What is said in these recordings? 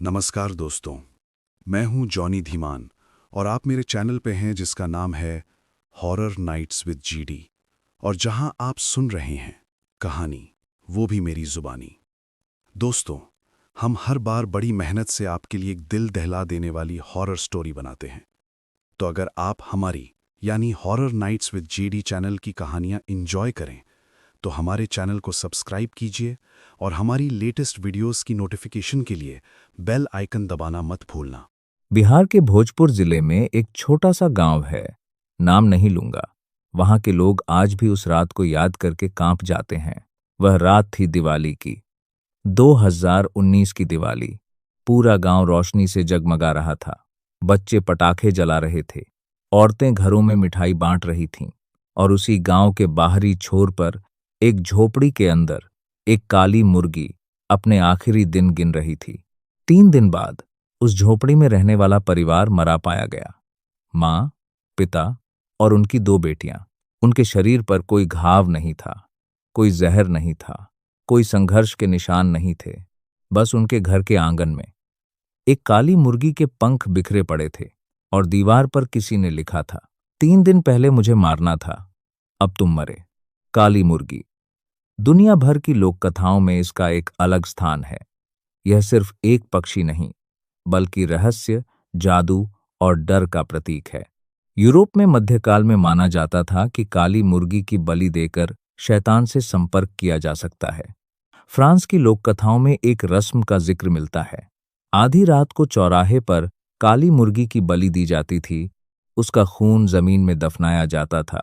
नमस्कार दोस्तों, मैं हूं जॉनी धीमान और आप मेरे चैनल पे हैं जिसका नाम है हॉरर नाइट्स विद जीडी। और जहां आप सुन रहे हैं कहानी, वो भी मेरी जुबानी। दोस्तों, हम हर बार बड़ी मेहनत से आपके लिए एक दिल दहला देने वाली हॉरर स्टोरी बनाते हैं। तो अगर आप हमारी यानी horror nights with GD channel की कहानियां इंजॉय करें तो हमारे चैनल को सब्सक्राइब कीजिए और हमारी लेटेस्ट वीडियोस की नोटिफिकेशन के लिए बेल आइकन दबाना मत भूलना। बिहार के भोजपुर जिले में एक छोटा सा गांव है। नाम नहीं लूंगा। वहां के लोग आज भी उस रात को याद करके कांप जाते हैं। वह रात थी दिवाली की, 2019 की दिवाली। पूरा गांव रोशनी से जगमगा रहा था। बच्चे पटाखे जला रहे थे, औरतें घरों में मिठाई बांट रही थीं और उसी गांव के बाहरी छोर पर एक झोपड़ी के अंदर एक काली मुर्गी अपने आखिरी दिन गिन रही थी। 3 दिन बाद उस झोपड़ी में रहने वाला परिवार मरा पाया गया। माँ, पिता और उनकी 2 बेटियां। उनके शरीर पर कोई घाव नहीं था, कोई जहर नहीं था, कोई संघर्ष के निशान नहीं थे। बस उनके घर के आंगन में एक काली मुर्गी के पंख बिखरे पड़े थे और दीवार पर किसी ने लिखा था, 3 दिन पहले मुझे मारना था, अब तुम मरे। काली मुर्गी। दुनिया भर की लोक कथाओं में इसका एक अलग स्थान है। यह सिर्फ एक पक्षी नहीं, बल्कि रहस्य, जादू और डर का प्रतीक है। यूरोप में मध्यकाल में माना जाता था कि काली मुर्गी की बलि देकर शैतान से संपर्क किया जा सकता है। फ्रांस की लोक कथाओं में एक रस्म का जिक्र मिलता है। आधी रात को चौराहे पर काली मुर्गी की बलि दी जाती थी। उसका खून जमीन में दफनाया जाता था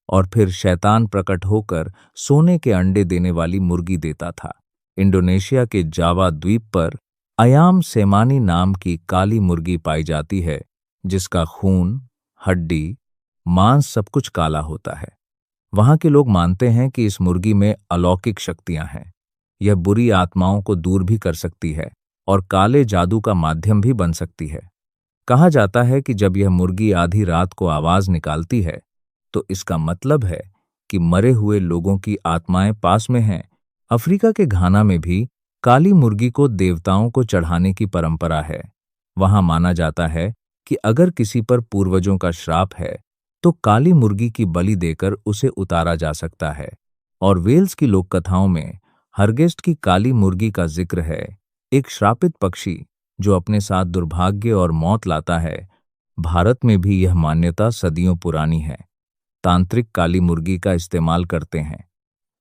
और फिर शैतान प्रकट होकर सोने के अंडे देने वाली मुर्गी देता था। इंडोनेशिया के जावा द्वीप पर अयाम सेमानी नाम की काली मुर्गी पाई जाती है, जिसका खून, हड्डी, मांस सब कुछ काला होता है। वहां के लोग मानते हैं कि इस मुर्गी में अलौकिक शक्तियां हैं। यह बुरी आत्माओं को दूर भी कर सकती है और काले जादू का माध्यम भी बन सकती है। कहा जाता है कि जब यह मुर्गी आधी रात को आवाज निकालती है तो इसका मतलब है कि मरे हुए लोगों की आत्माएं पास में हैं। अफ्रीका के घाना में भी काली मुर्गी को देवताओं को चढ़ाने की परंपरा है। वहां माना जाता है कि अगर किसी पर पूर्वजों का श्राप है तो काली मुर्गी की बलि देकर उसे उतारा जा सकता है। और वेल्स की लोक कथाओं में हरगेस्ट की काली मुर्गी का जिक्र है, एक श्रापित पक्षी जो अपने साथ दुर्भाग्य और मौत लाता है। भारत में भी यह मान्यता सदियों पुरानी है। तांत्रिक काली मुर्गी का इस्तेमाल करते हैं।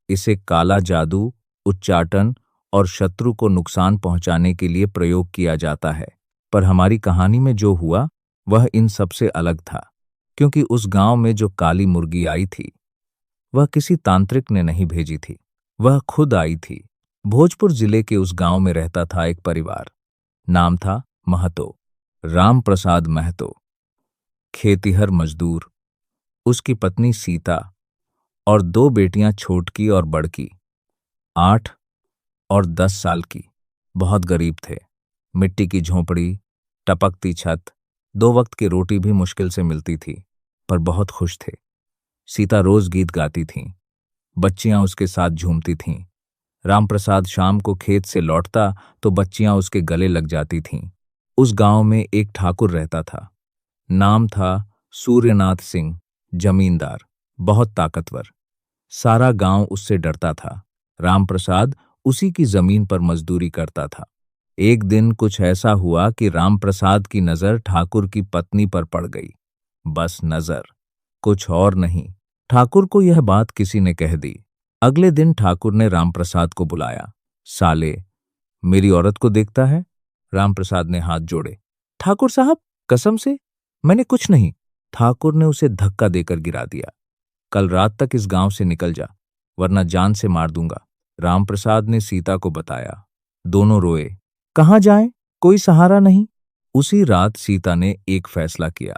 इसे काला जादू, उच्चाटन और शत्रु को नुकसान पहुंचाने के लिए प्रयोग किया जाता है। पर हमारी कहानी में जो हुआ वह इन सबसे अलग था, क्योंकि उस गांव में जो काली मुर्गी आई थी वह किसी तांत्रिक ने नहीं भेजी थी, वह खुद आई थी। भोजपुर जिले के उस गांव में रहता था एक परिवार। नाम था महतो, राम प्रसाद महतो। खेतिहर मजदूर। उसकी पत्नी सीता और 2 बेटियां, छोटकी और बड़की, 8 और 10 साल की। बहुत गरीब थे। मिट्टी की झोंपड़ी, टपकती छत, 2 वक्त की रोटी भी मुश्किल से मिलती थी, पर बहुत खुश थे। सीता रोज गीत गाती थीं, बच्चियां उसके साथ झूमती थीं। रामप्रसाद शाम को खेत से लौटता तो बच्चियां उसके गले लग जाती थीं। उस गांव में एक ठाकुर रहता था। नाम था सूर्यनाथ सिंह, जमींदार, बहुत ताकतवर। सारा गांव उससे डरता था। रामप्रसाद उसी की जमीन पर मजदूरी करता था। एक दिन कुछ ऐसा हुआ कि रामप्रसाद की नजर ठाकुर की पत्नी पर पड़ गई। बस नजर, कुछ और नहीं। ठाकुर को यह बात किसी ने कह दी। अगले दिन ठाकुर ने रामप्रसाद को बुलाया। साले, मेरी औरत को देखता है? रामप्रसाद ने हाथ जोड़े। ठाकुर साहब, कसम से मैंने कुछ नहीं। ठाकुर ने उसे धक्का देकर गिरा दिया। कल रात तक इस गांव से निकल जा, वरना जान से मार दूंगा। रामप्रसाद ने सीता को बताया। दोनों रोए। कहाँ जाएं? कोई सहारा नहीं। उसी रात सीता ने एक फैसला किया,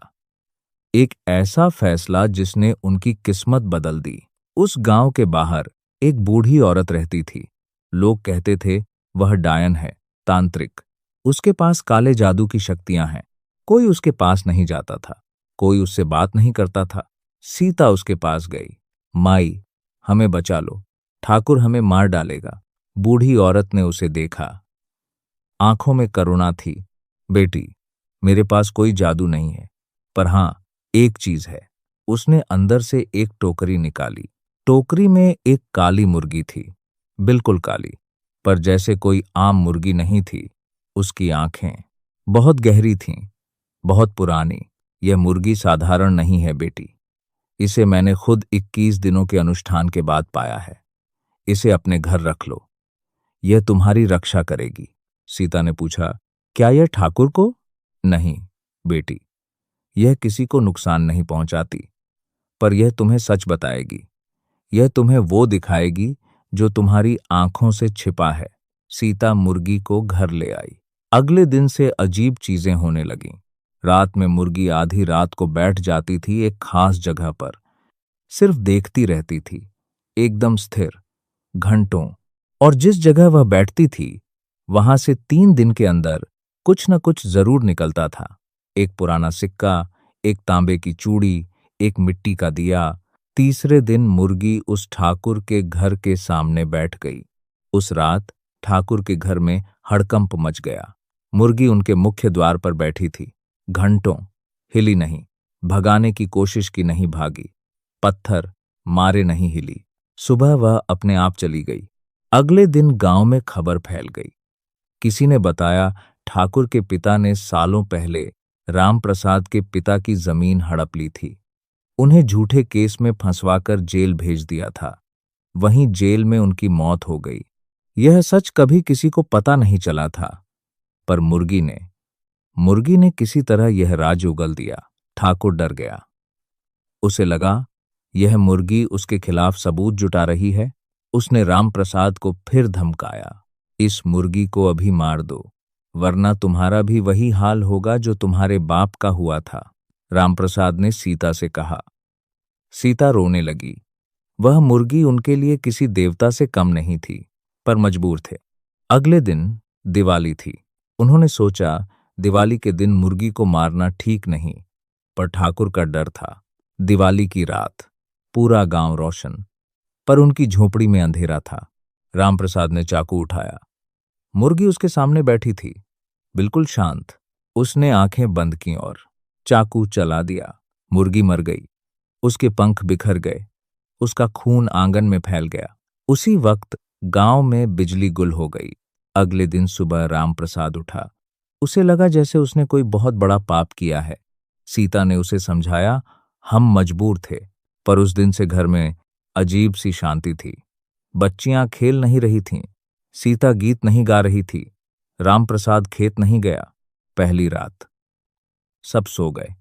एक ऐसा फैसला जिसने उनकी किस्मत बदल दी। उस गांव के बाहर एक बूढ़ी औरत रहती थी। लोग कहते थे वह डायन है, तांत्रिक। उसके पास काले जादू की शक्तियां हैं। कोई उसके पास नहीं जाता था, कोई उससे बात नहीं करता था। सीता उसके पास गई। माई, हमें बचा लो, ठाकुर हमें मार डालेगा। बूढ़ी औरत ने उसे देखा। आंखों में करुणा थी। बेटी, मेरे पास कोई जादू नहीं है, पर हां, एक चीज है। उसने अंदर से एक टोकरी निकाली। टोकरी में एक काली मुर्गी थी, बिल्कुल काली, पर जैसे कोई आम मुर्गी नहीं थी। उसकी आंखें बहुत गहरी थीं, बहुत पुरानी। यह मुर्गी साधारण नहीं है बेटी। इसे मैंने खुद 21 दिनों के अनुष्ठान के बाद पाया है। इसे अपने घर रख लो, यह तुम्हारी रक्षा करेगी। सीता ने पूछा, क्या यह ठाकुर को? नहीं बेटी, यह किसी को नुकसान नहीं पहुंचाती, पर यह तुम्हें सच बताएगी। यह तुम्हें वो दिखाएगी जो तुम्हारी आंखों से छिपा है। सीता मुर्गी को घर ले आई। अगले दिन से अजीब चीजें होने लगीं। रात में मुर्गी आधी रात को बैठ जाती थी एक खास जगह पर, सिर्फ देखती रहती थी, एकदम स्थिर, घंटों। और जिस जगह वह बैठती थी, वहां से 3 दिन के अंदर कुछ न कुछ जरूर निकलता था। एक पुराना सिक्का, एक तांबे की चूड़ी, एक मिट्टी का दिया। तीसरे दिन मुर्गी उस ठाकुर के घर के सामने बैठ गई। उस रात ठाकुर के घर में हड़कंप मच गया। मुर्गी उनके मुख्य द्वार पर बैठी थी, घंटों, हिली नहीं, भगाने की कोशिश की नहीं भागी, पत्थर मारे नहीं हिली। सुबह वह अपने आप चली गई। अगले दिन गांव में खबर फैल गई। किसी ने बताया, ठाकुर के पिता ने सालों पहले राम प्रसाद के पिता की जमीन हड़प ली थी। उन्हें झूठे केस में फंसवाकर जेल भेज दिया था। वहीं जेल में उनकी मौत हो गई। यह सच कभी किसी को पता नहीं चला था, पर मुर्गी ने किसी तरह यह राज उगल दिया। ठाकुर डर गया। उसे लगा यह मुर्गी उसके खिलाफ सबूत जुटा रही है। उसने राम प्रसाद को फिर धमकाया, इस मुर्गी को अभी मार दो, वरना तुम्हारा भी वही हाल होगा जो तुम्हारे बाप का हुआ था। रामप्रसाद ने सीता से कहा। सीता रोने लगी। वह मुर्गी उनके लिए किसी देवता से कम नहीं थी, पर मजबूर थे। अगले दिन दिवाली थी। उन्होंने सोचा, दिवाली के दिन मुर्गी को मारना ठीक नहीं, पर ठाकुर का डर था। दिवाली की रात, पूरा गांव रोशन, पर उनकी झोपड़ी में अंधेरा था। रामप्रसाद ने चाकू उठाया। मुर्गी उसके सामने बैठी थी, बिल्कुल शांत। उसने आंखें बंद की और चाकू चला दिया। मुर्गी मर गई। उसके पंख बिखर गए। उसका खून आंगन में फैल गया। उसी वक्त गांव में बिजली गुल हो गई। अगले दिन सुबह रामप्रसाद उठा। उसे लगा जैसे उसने कोई बहुत बड़ा पाप किया है। सीता ने उसे समझाया, हम मजबूर थे, पर उस दिन से घर में अजीब सी शांति थी। बच्चियां खेल नहीं रही थीं, सीता गीत नहीं गा रही थी, रामप्रसाद खेत नहीं गया। पहली रात सब सो गए।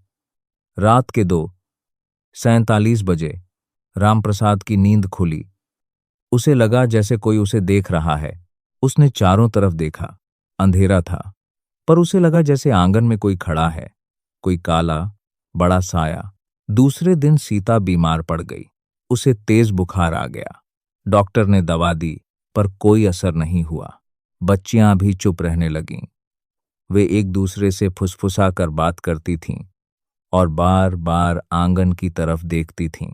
रात के 2:47 बजे रामप्रसाद की नींद खुली। उसे लगा जैसे कोई उसे देख रहा है। उसने चारों तरफ देखा, अंधेरा था, पर उसे लगा जैसे आंगन में कोई खड़ा है, कोई काला बड़ा साया। दूसरे दिन सीता बीमार पड़ गई। उसे तेज बुखार आ गया। डॉक्टर ने दवा दी, पर कोई असर नहीं हुआ। बच्चियां भी चुप रहने लगीं। वे एक दूसरे से फुसफुसा कर बात करती थीं और बार बार आंगन की तरफ देखती थीं।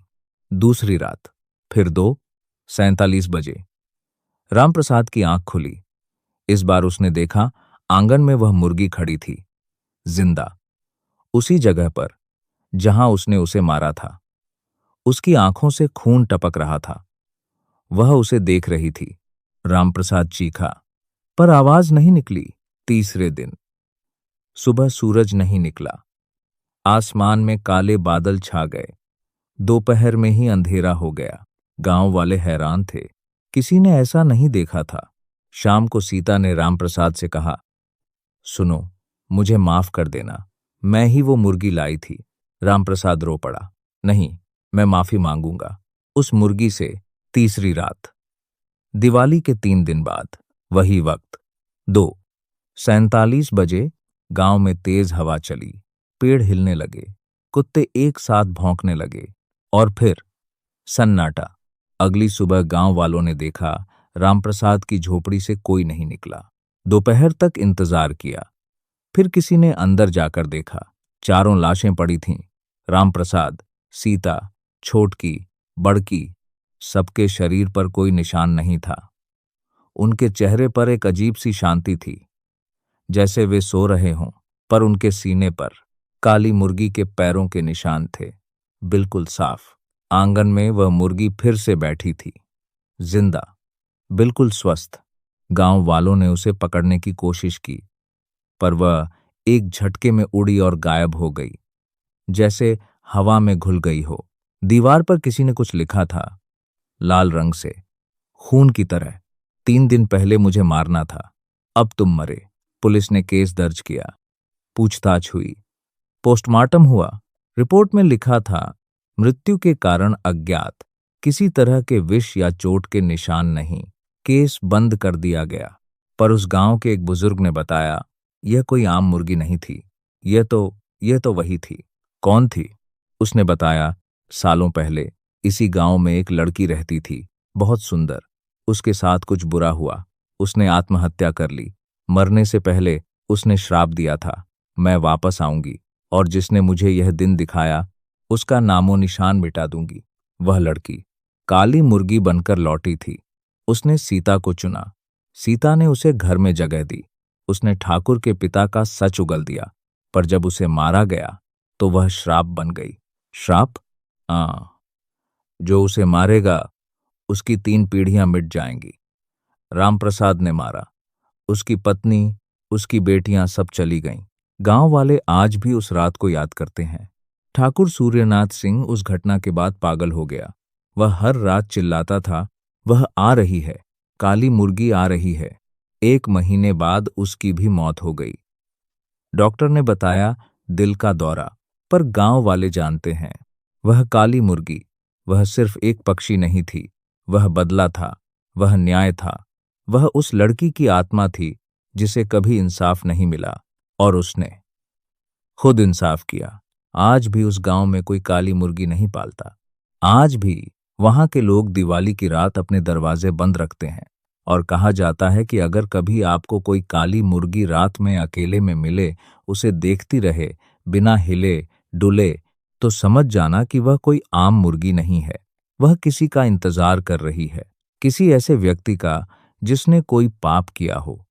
दूसरी रात फिर 2:47 बजे रामप्रसाद की आंख खुली। इस बार उसने देखा, आंगन में वह मुर्गी खड़ी थी, जिंदा, उसी जगह पर जहां उसने उसे मारा था। उसकी आंखों से खून टपक रहा था। वह उसे देख रही थी। रामप्रसाद चीखा, पर आवाज नहीं निकली। तीसरे दिन सुबह सूरज नहीं निकला। आसमान में काले बादल छा गए। दोपहर में ही अंधेरा हो गया। गांव वाले हैरान थे, किसी ने ऐसा नहीं देखा था। शाम को सीता ने रामप्रसाद से कहा, सुनो, मुझे माफ कर देना, मैं ही वो मुर्गी लाई थी। रामप्रसाद रो पड़ा। नहीं, मैं माफी मांगूंगा उस मुर्गी से। तीसरी रात, दिवाली के 3 दिन बाद, वही वक्त, 2:47 बजे गांव में तेज हवा चली। पेड़ हिलने लगे, कुत्ते एक साथ भौंकने लगे, और फिर सन्नाटा। अगली सुबह गांव वालों ने देखा, रामप्रसाद की झोपड़ी से कोई नहीं निकला। दोपहर तक इंतजार किया, फिर किसी ने अंदर जाकर देखा। चारों लाशें पड़ी थीं। रामप्रसाद, सीता, छोटकी, बड़की, सबके शरीर पर कोई निशान नहीं था। उनके चेहरे पर एक अजीब सी शांति थी। जैसे वे सो रहे हों, पर उनके सीने पर काली मुर्गी के पैरों के निशान थे, बिल्कुल साफ। आंगन में वह मुर्गी फिर से बैठी थी, जिंदा, बिल्कुल स्वस्थ। गांव वालों ने उसे पकड़ने की कोशिश की, पर वह एक झटके में उड़ी और गायब हो गई, जैसे हवा में घुल गई हो। दीवार पर किसी ने कुछ लिखा था, लाल रंग से, खून की तरह, 3 दिन पहले मुझे मारना था, अब तुम मरे। पुलिस ने केस दर्ज किया, पूछताछ हुई, पोस्टमार्टम हुआ। रिपोर्ट में लिखा था, मृत्यु के कारण अज्ञात, किसी तरह के विष या चोट के निशान नहीं। केस बंद कर दिया गया। पर उस गांव के एक बुजुर्ग ने बताया, यह कोई आम मुर्गी नहीं थी, यह तो वही थी। कौन थी? उसने बताया, सालों पहले इसी गांव में एक लड़की रहती थी, बहुत सुंदर। उसके साथ कुछ बुरा हुआ, उसने आत्महत्या कर ली। मरने से पहले उसने श्राप दिया था, मैं वापस आऊंगी और जिसने मुझे यह दिन दिखाया उसका नामो निशान मिटा दूंगी। वह लड़की काली मुर्गी बनकर लौटी थी। उसने सीता को चुना, सीता ने उसे घर में जगह दी। उसने ठाकुर के पिता का सच उगल दिया, पर जब उसे मारा गया तो वह श्राप बन गई। श्राप? हाँ, जो उसे मारेगा उसकी 3 पीढ़ियां मिट जाएंगी। रामप्रसाद ने मारा, उसकी पत्नी, उसकी बेटियां सब चली गईं। गांव वाले आज भी उस रात को याद करते हैं। ठाकुर सूर्यनाथ सिंह उस घटना के बाद पागल हो गया। वह हर रात चिल्लाता था, वह आ रही है, काली मुर्गी आ रही है। 1 महीने बाद उसकी भी मौत हो गई। डॉक्टर ने बताया, दिल का दौरा। पर गांव वाले जानते हैं, वह काली मुर्गी, वह सिर्फ एक पक्षी नहीं थी, वह बदला था, वह न्याय था, वह उस लड़की की आत्मा थी जिसे कभी इंसाफ नहीं मिला, और उसने खुद इंसाफ किया। आज भी उस गांव में कोई काली मुर्गी नहीं पालता। आज भी वहां के लोग दिवाली की रात अपने दरवाजे बंद रखते हैं, और कहा जाता है कि अगर कभी आपको कोई काली मुर्गी रात में अकेले में मिले, उसे देखती रहे, बिना हिले डुले, तो समझ जाना कि वह कोई आम मुर्गी नहीं है। वह किसी का इंतजार कर रही है, किसी ऐसे व्यक्ति का जिसने कोई पाप किया हो,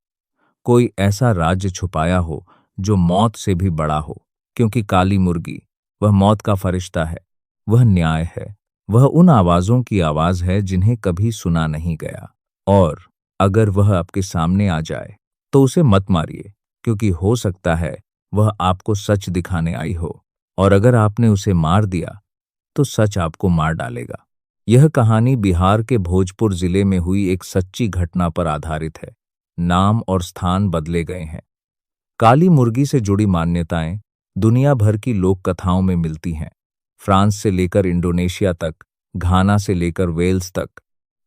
कोई ऐसा राज्य छुपाया हो जो मौत से भी बड़ा हो। क्योंकि काली मुर्गी, वह मौत का फरिश्ता है, वह न्याय है, वह उन आवाजों की आवाज है जिन्हें कभी सुना नहीं गया। और अगर वह आपके सामने आ जाए तो उसे मत मारिए, क्योंकि हो सकता है वह आपको सच दिखाने आई हो, और अगर आपने उसे मार दिया तो सच आपको मार डालेगा। यह कहानी बिहार के भोजपुर जिले में हुई एक सच्ची घटना पर आधारित है। नाम और स्थान बदले गए हैं। काली मुर्गी से जुड़ी मान्यताएं दुनिया भर की लोक कथाओं में मिलती हैं। फ्रांस से लेकर इंडोनेशिया तक, घाना से लेकर वेल्स तक,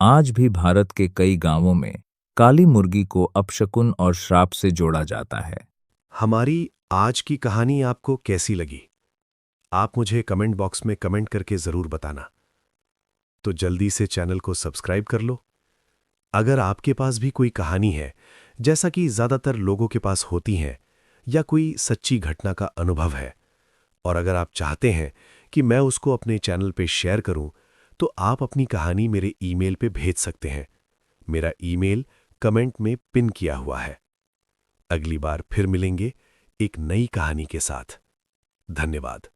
आज भी भारत के कई गांवों में काली मुर्गी को अपशकुन और श्राप से जोड़ा जाता है। हमारी आज की कहानी आपको कैसी लगी? आप मुझे कमेंट बॉक्स में कमेंट करके जरूर बताना। तो जल्दी से चैनल को सब्सक्राइब कर लो। अगर आपके पास भी कोई कहानी है, जैसा कि ज्यादातर लोगों के पास होती हैं, या कोई सच्ची घटना का अनुभव है, और अगर आप चाहते हैं कि मैं उसको अपने चैनल पे शेयर करूं, तो आप अपनी कहानी मेरे ईमेल पे भेज सकते हैं। मेरा ईमेल कमेंट में पिन किया हुआ है। अगली बार फिर मिलेंगे एक नई कहानी के साथ। धन्यवाद।